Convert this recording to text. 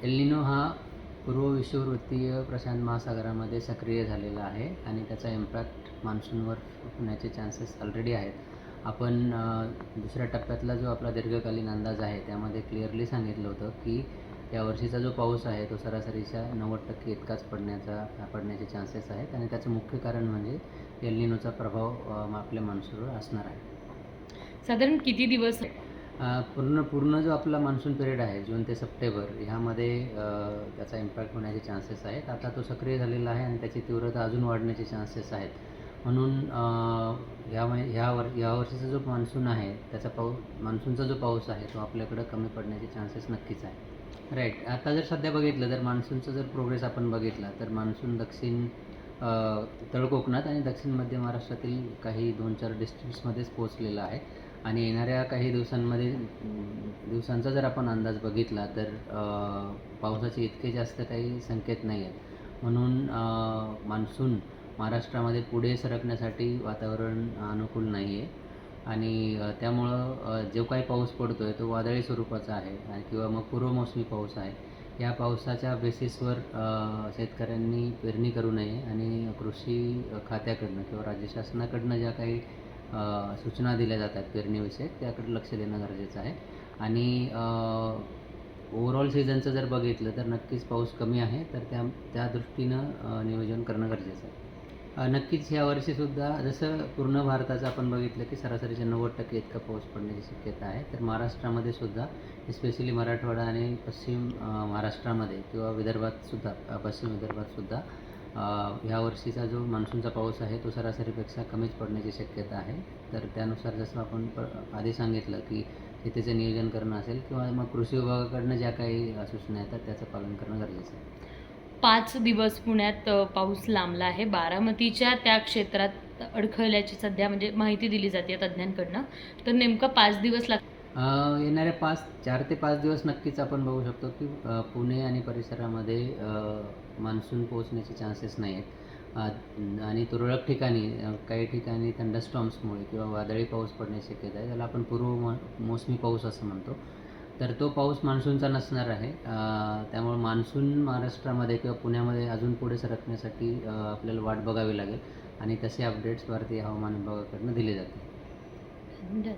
El Nino हा पूर्व विषुववृत्तीय प्रशांत महासागरामध्ये सक्रिय झालेला आहे आणि त्याचा इम्पॅक्ट मान्सूनवर होण्याचे चान्सेस ऑलरेडी आहेत. आपण दुसऱ्या टप्प्यातला जो आपला दीर्घकालीन अंदाज आहे त्यामध्ये क्लिअरली सांगितलं होतं की यावर्षीचा जो पाऊस आहे तो सरासरीच्या 90% इतकाच पडण्याचे चान्सेस आहेत आणि त्याचं मुख्य कारण म्हणजे एल निनोचा प्रभाव आपल्या मान्सूनवर असणार आहे. साधारण किती दिवस? पूर्ण जो आपला मान्सून पिरियड आहे जून ते सप्टेंबर ह्यामध्ये त्याचा इम्पॅक्ट होण्याचे चान्सेस आहेत. आता तो सक्रिय झालेला आहे आणि त्याची तीव्रता अजून वाढण्याचे चान्सेस आहेत. म्हणून ह्या वर्षीचा जो मान्सून आहे त्याचा मान्सूनचा जो पाऊस आहे तो आपल्याकडं कमी पडण्याचे चान्सेस नक्कीच आहे. राईट. आता जर सध्या बघितलं तर मान्सूनचा जर प्रोग्रेस आपण बघितला तर मान्सून दक्षिण तळ कोकणात आणि दक्षिण मध्य महाराष्ट्रातील काही 2-4 डिस्ट्रिक्ट्समध्येच पोहोचलेला आहे आणि येणाऱ्या काही दिवसांचा जर आपण अंदाज बघितला तर पावसाचे इतके जास्त काही संकेत नाही आहेत. म्हणून मान्सून महाराष्ट्रामध्ये पुढे सरकण्यासाठी वातावरण अनुकूल नाही आहे आणि त्यामुळं जो काही पाऊस पडतो आहे तो वादळी स्वरूपाचा आहे आणि किंवा मग पूर्वमोसमी पाऊस आहे. या पावसाच्या बेसिसवर शेतकऱ्यांनी पेरणी करू नये आणि कृषी खात्याकडनं किंवा राज्य शासनाकडनं ज्या काही सूचना दिल्या जातात पेरणीविषयक त्याकडे लक्ष देणं गरजेचं आहे. आणि ओव्हरऑल सीझनचं जर बघितलं तर नक्कीच पाऊस कमी आहे तर त्या दृष्टीनं नियोजन करणं गरजेचं आहे. नक्कीच यावर्षीसुद्धा जसं पूर्ण भारताचं आपण बघितलं की सरासरीच्या 90% इतका पाऊस पडण्याची शक्यता आहे तर महाराष्ट्रामध्ये सुद्धा स्पेशली मराठवाडा आणि पश्चिम महाराष्ट्रामध्ये किंवा विदर्भातसुद्धा पश्चिम विदर्भातसुद्धा ह्या वर्षीचा जो मान्सूनचा पाऊस आहे तो सरासरीपेक्षा कमीच पडण्याची शक्यता आहे. तर त्यानुसार जसं आपण आधी सांगितलं की शेतीचं नियोजन करणं असेल किंवा मग कृषी विभागाकडनं ज्या काही सूचना येतात त्याचं पालन करणं गरजेचं आहे. 5 दिवस पुण्यात पाऊस लांबला आहे. बारामतीच्या त्या क्षेत्रात अडखळल्याची सध्या म्हणजे माहिती दिली जाते तज्ज्ञांकडनं. तर नेमकं 5 दिवस येणाऱ्या 4 ते 5 दिवस नक्कीच आपण बघू शकतो की पुणे आणि परिसरामध्ये मान्सून पोहोचण्याचे चान्सेस नाही आहेत आणि तुरळक ठिकाणी काही ठिकाणी थंडरस्टॉर्म्समुळे किंवा वादळी पाऊस पडण्याची शक्यता आहे. त्याला आपण मोसमी पाऊस असं म्हणतो. तर तो पाऊस मान्सूनचा नसणार आहे. त्यामुळे मान्सून महाराष्ट्रामध्ये किंवा पुण्यामध्ये अजून पुढे सरकण्यासाठी आपल्याला वाट बघावी लागेल आणि तसे अपडेट्स भारतीय हवामान विभागाकडून दिले जातील.